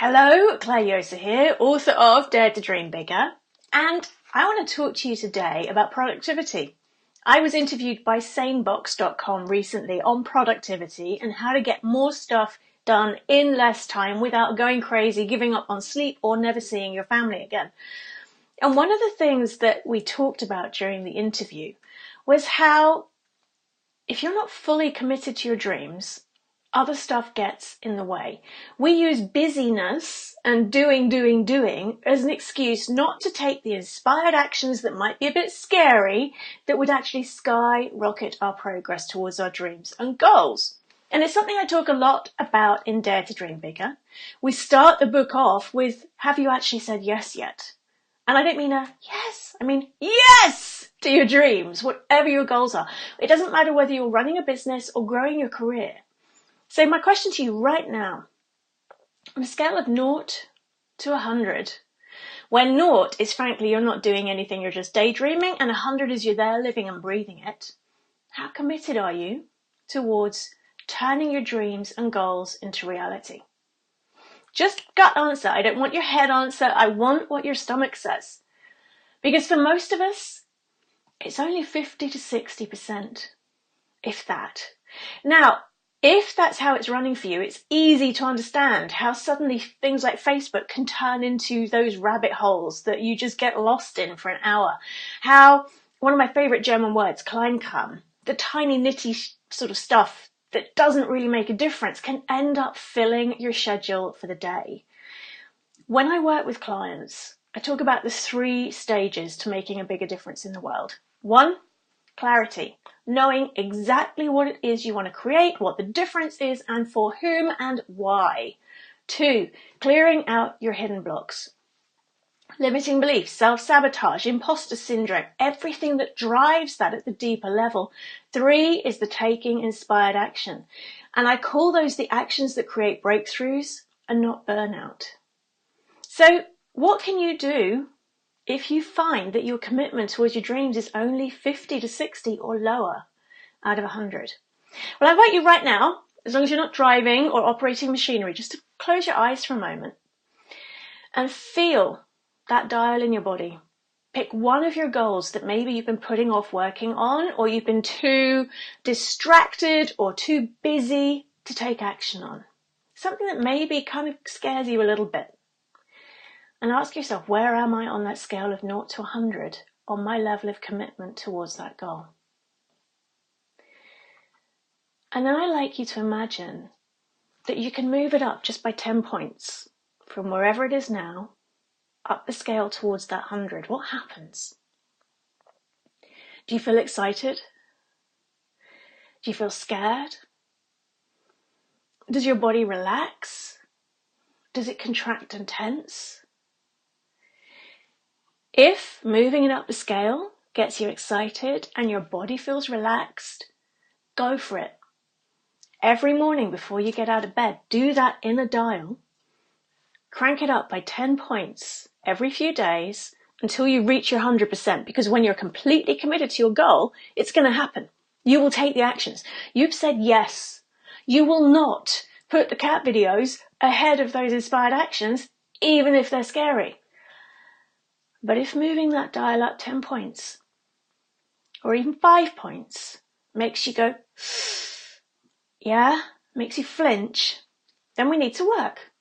Hello, Claire Yosa here, author of Dare to Dream Bigger, and I want to talk to you today about productivity. I was interviewed by sanebox.com recently on productivity and how to get more stuff done in less time without going crazy, giving up on sleep, or never seeing your family again. And one of the things that we talked about during the interview was how if you're not fully committed to your dreams, other stuff gets in the way. We use busyness and doing as an excuse not to take the inspired actions that might be a bit scary that would actually skyrocket our progress towards our dreams and goals. And it's something I talk a lot about in Dare to Dream Bigger. We start the book off with, have you actually said yes yet? And I don't mean a yes, I mean yes to your dreams, whatever your goals are. It doesn't matter whether you're running a business or growing your career. So my question to you right now, on a scale of 0 to 100, where 0 is frankly you're not doing anything, you're just daydreaming, and 100 is you're there living and breathing it, how committed are you towards turning your dreams and goals into reality? Just gut answer. I don't want your head answer. I want what your stomach says. Because for most of us, it's only 50 to 60%, if that. Now, if that's how it's running for you, it's easy to understand how suddenly things like Facebook can turn into those rabbit holes that you just get lost in for an hour. How, one of my favorite German words, Kleinkram, the tiny nitty sort of stuff that doesn't really make a difference, can end up filling your schedule for the day. When I work with clients, I talk about the 3 stages to making a bigger difference in the world. 1, clarity, knowing exactly what it is you want to create, what the difference is, and for whom and why. 2, clearing out your hidden blocks. Limiting beliefs, self-sabotage, imposter syndrome, everything that drives that at the deeper level. 3 is the taking inspired action. And I call those the actions that create breakthroughs and not burnout. So what can you do if you find that your commitment towards your dreams is only 50 to 60 or lower out of 100? Well, I invite you right now, as long as you're not driving or operating machinery, just to close your eyes for a moment and feel that dial in your body. Pick one of your goals that maybe you've been putting off working on, or you've been too distracted or too busy to take action on. Something that maybe kind of scares you a little bit. And ask yourself, where am I on that scale of 0 to 100 on my level of commitment towards that goal? And then I'd like you to imagine that you can move it up just by 10 points from wherever it is now up the scale towards that 100. What happens? Do you feel excited? Do you feel scared? Does your body relax? Does it contract and tense? If moving it up the scale gets you excited and your body feels relaxed, go for it. Every morning before you get out of bed, do that in a dial. Crank it up by 10 points every few days until you reach your 100%, because when you're completely committed to your goal, it's going to happen. You will take the actions. You've said yes. You will not put the cat videos ahead of those inspired actions, even if they're scary. But if moving that dial up 10 points, or even 5 points, makes you go, yeah, makes you flinch, then we need to work.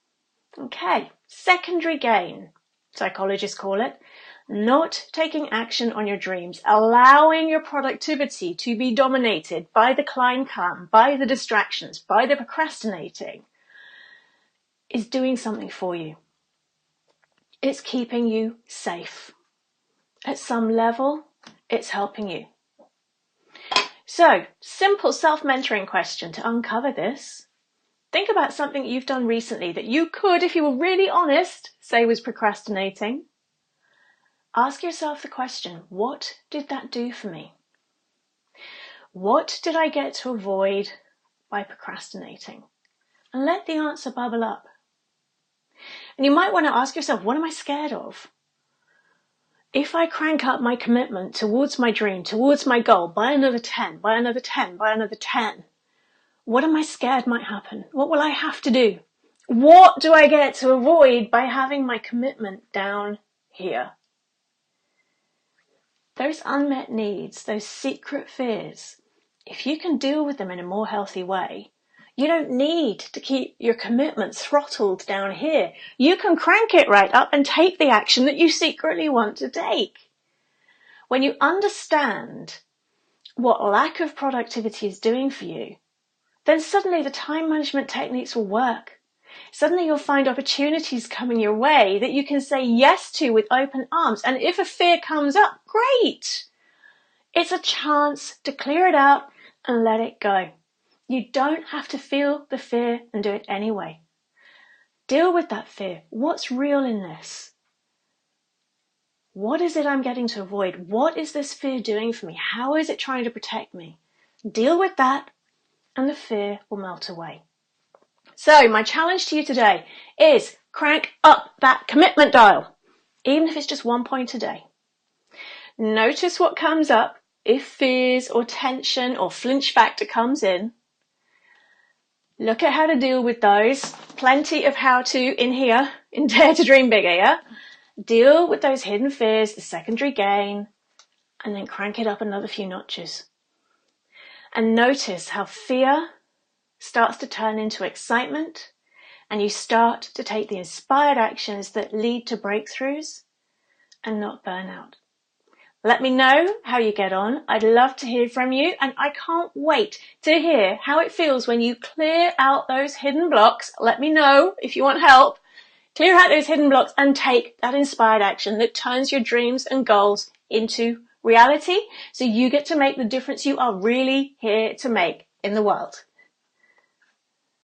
Okay, secondary gain, psychologists call it, not taking action on your dreams, allowing your productivity to be dominated by the Kleinkram, by the distractions, by the procrastinating, is doing something for you. It's keeping you safe. At some level, it's helping you. So, simple self-mentoring question to uncover this. Think about something you've done recently that you could, if you were really honest, say was procrastinating. Ask yourself the question, what did that do for me? What did I get to avoid by procrastinating? And let the answer bubble up. And you might want to ask yourself, what am I scared of? If I crank up my commitment towards my dream, towards my goal, by another 10, by another 10, by another 10, what am I scared might happen? What will I have to do? What do I get to avoid by having my commitment down here? Those unmet needs, those secret fears, if you can deal with them in a more healthy way, you don't need to keep your commitment throttled down here. You can crank it right up and take the action that you secretly want to take. When you understand what lack of productivity is doing for you, then suddenly the time management techniques will work. Suddenly you'll find opportunities coming your way that you can say yes to with open arms. And if a fear comes up, great! It's a chance to clear it out and let it go. You don't have to feel the fear and do it anyway. Deal with that fear. What's real in this? What is it I'm getting to avoid? What is this fear doing for me? How is it trying to protect me? Deal with that and the fear will melt away. So my challenge to you today is crank up that commitment dial, even if it's just 1 point a day. Notice what comes up if fears or tension or flinch factor comes in. Look at how to deal with those. Plenty of how to in here, in Dare to Dream Bigger, yeah? Deal with those hidden fears, the secondary gain, and then crank it up another few notches. And notice how fear starts to turn into excitement, and you start to take the inspired actions that lead to breakthroughs and not burnout. Let me know how you get on. I'd love to hear from you, and I can't wait to hear how it feels when you clear out those hidden blocks. Let me know if you want help. Clear out those hidden blocks and take that inspired action that turns your dreams and goals into reality, so you get to make the difference you are really here to make in the world.